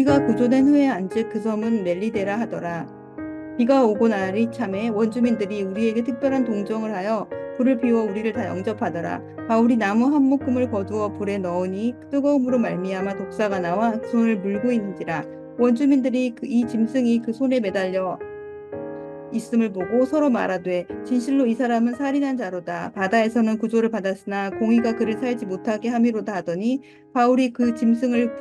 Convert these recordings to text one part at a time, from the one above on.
우리가 구조된 후에 앉을 그 섬은 멜리데라 하더라. 비가 오고 날이 참에 원주민들이 우리에게 특별한 동정을 하여 불을 피워 우리를 다 영접하더라. 바울이 나무 한 묶음을 거두어 불에 넣으니 뜨거움으로 말미암아 독사가 나와 그 손을 물고 있는지라. 원주민들이 이 짐승이 그 손에 매달려 있음을 보고 서로 말하되 진실로 이 사람은 살인한 자로다. 바다에서는 구조를 받았으나 공의가 그를 살지 못하게 함이로다 하더니 바울이 그 짐승을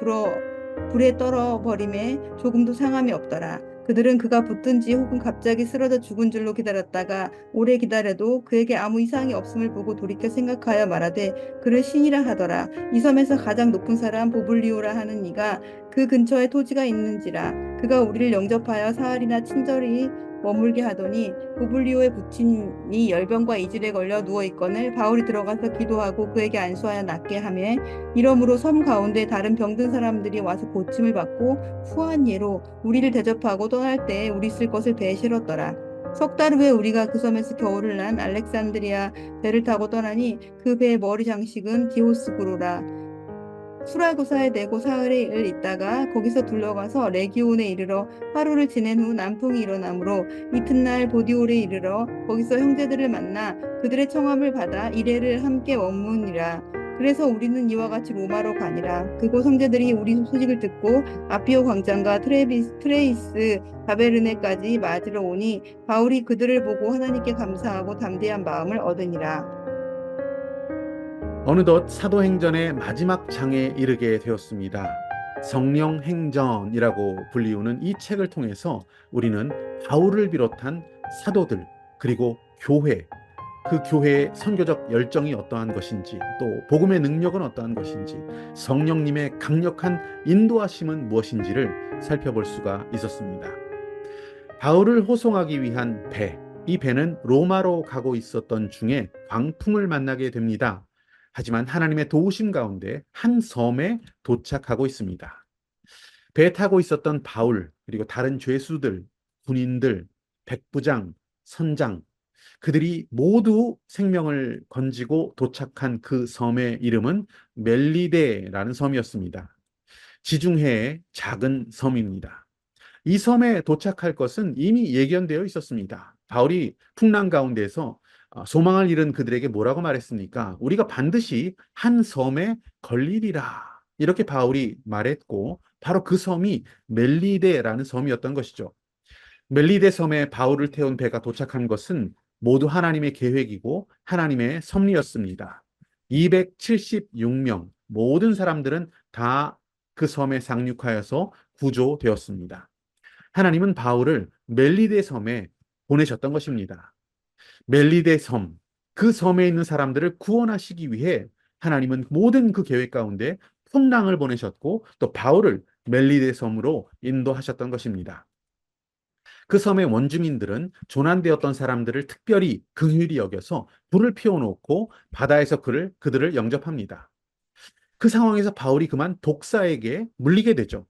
불에 떨어 버림에 조금도 상함이 없더라. 그들은 그가 붙든지 혹은 갑자기 쓰러져 죽은 줄로 기다렸다가 오래 기다려도 그에게 아무 이상이 없음을 보고 돌이켜 생각하여 말하되 그를 신이라 하더라. 이 섬에서 가장 높은 사람 보블리오라 하는 이가 그 근처에 토지가 있는지라. 그가 우리를 영접하여 사흘이나 친절히 머물게 하더니 부블리오의 부친이 열병과 이질에 걸려 누워 있거늘 바울이 들어가서 기도하고 그에게 안수하여 낫게 하며 이러므로 섬 가운데 다른 병든 사람들이 와서 고침을 받고 후한 예로 우리를 대접하고 떠날 때에 우리 쓸 것을 배에 실었더라. 석 달 후에 우리가 그 섬에서 겨울을 난 알렉산드리아 배를 타고 떠나니 그 배의 머리 장식은 디오스구로라. 수라구사에 내고 사흘을 있다가 거기서 둘러가서 레기온에 이르러 하루를 지낸 후 남풍이 일어나므로 이튿날 보디올에 이르러 거기서 형제들을 만나 그들의 청함을 받아 이레를 함께 머무니라. 그래서 우리는 이와 같이 로마로 가니라. 그곳 형제들이 우리 소식을 듣고 아피오 광장과 트레이스 바베르네까지 맞으러 오니 바울이 그들을 보고 하나님께 감사하고 담대한 마음을 얻으니라. 어느덧 사도행전의 마지막 장에 이르게 되었습니다. 성령행전이라고 불리우는 이 책을 통해서 우리는 바울을 비롯한 사도들, 그리고 교회, 그 교회의 선교적 열정이 어떠한 것인지, 또 복음의 능력은 어떠한 것인지, 성령님의 강력한 인도하심은 무엇인지를 살펴볼 수가 있었습니다. 바울을 호송하기 위한 배, 이 배는 로마로 가고 있었던 중에 광풍을 만나게 됩니다. 하지만 하나님의 도우심 가운데 한 섬에 도착하고 있습니다. 배에 타고 있었던 바울, 그리고 다른 죄수들, 군인들, 백부장, 선장, 그들이 모두 생명을 건지고 도착한 그 섬의 이름은 멜리데라는 섬이었습니다. 지중해의 작은 섬입니다. 이 섬에 도착할 것은 이미 예견되어 있었습니다. 바울이 풍랑 가운데서 소망을 잃은 그들에게 뭐라고 말했습니까? 우리가 반드시 한 섬에 걸리리라. 이렇게 바울이 말했고, 바로 그 섬이 멜리데라는 섬이었던 것이죠. 멜리데 섬에 바울을 태운 배가 도착한 것은 모두 하나님의 계획이고 하나님의 섭리였습니다. 276명, 모든 사람들은 다 그 섬에 상륙하여서 구조되었습니다. 하나님은 바울을 멜리데 섬에 보내셨던 것입니다. 멜리데 섬, 그 섬에 있는 사람들을 구원하시기 위해 하나님은 모든 그 계획 가운데 풍랑을 보내셨고 또 바울을 멜리데 섬으로 인도하셨던 것입니다. 그 섬의 원주민들은 조난되었던 사람들을 특별히 긍휼히 여겨서 불을 피워놓고 바다에서 그들을 영접합니다. 그 상황에서 바울이 그만 독사에게 물리게 되죠.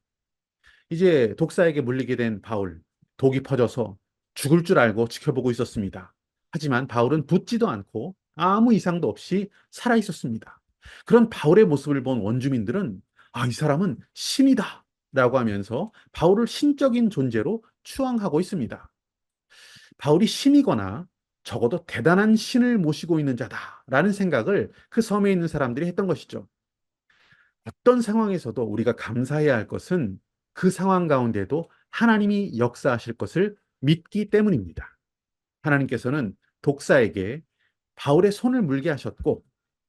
이제 독사에게 물리게 된 바울, 독이 퍼져서 죽을 줄 알고 지켜보고 있었습니다. 하지만 바울은 붙지도 않고 아무 이상도 없이 살아 있었습니다. 그런 바울의 모습을 본 원주민들은 이 사람은 신이다 라고 하면서 바울을 신적인 존재로 추앙하고 있습니다. 바울이 신이거나 적어도 대단한 신을 모시고 있는 자다라는 생각을 그 섬에 있는 사람들이 했던 것이죠. 어떤 상황에서도 우리가 감사해야 할 것은 그 상황 가운데도 하나님이 역사하실 것을 믿기 때문입니다. 하나님께서는 독사에게 바울의 손을 물게 하셨고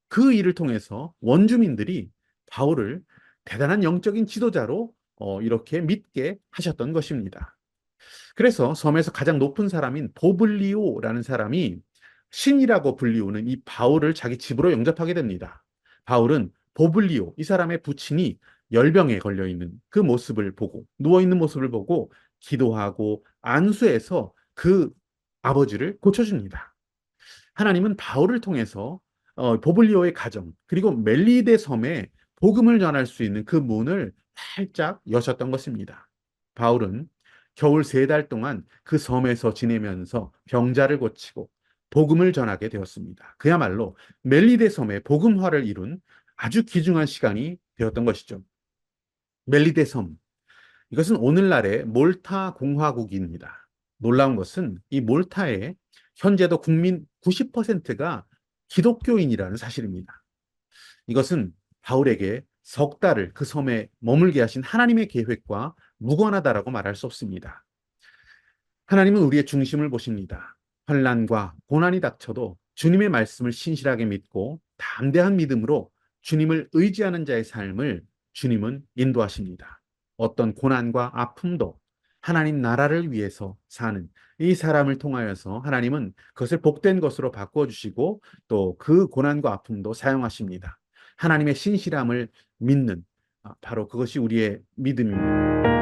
그 일을 통해서 원주민들이 바울을 대단한 영적인 지도자로 이렇게 믿게 하셨던 것입니다. 그래서 섬에서 가장 높은 사람인 보블리오라는 사람이 신이라고 불리우는 이 바울을 자기 집으로 영접하게 됩니다. 바울은 보블리오, 이 사람의 부친이 열병에 걸려 있는 그 모습을 보고, 누워 있는 모습을 보고 기도하고 안수해서 그 아버지를 고쳐줍니다. 하나님은 바울을 통해서 보블리오의 가정, 그리고 멜리데 섬에 복음을 전할 수 있는 그 문을 살짝 여셨던 것입니다. 바울은 겨울 3달 동안 그 섬에서 지내면서 병자를 고치고 복음을 전하게 되었습니다. 그야말로 멜리데 섬의 복음화를 이룬 아주 귀중한 시간이 되었던 것이죠. 멜리데 섬, 이것은 오늘날의 몰타 공화국입니다. 놀라운 것은 이 몰타의 현재도 국민 90%가 기독교인이라는 사실입니다. 이것은 바울에게 석 달을 그 섬에 머물게 하신 하나님의 계획과 무관하다라고 말할 수 없습니다. 하나님은 우리의 중심을 보십니다. 환난과 고난이 닥쳐도 주님의 말씀을 신실하게 믿고 담대한 믿음으로 주님을 의지하는 자의 삶을 주님은 인도하십니다. 어떤 고난과 아픔도 하나님 나라를 위해서 사는 이 사람을 통하여서 하나님은 그것을 복된 것으로 바꾸어 주시고 또 그 고난과 아픔도 사용하십니다. 하나님의 신실함을 믿는 바로 그것이 우리의 믿음입니다.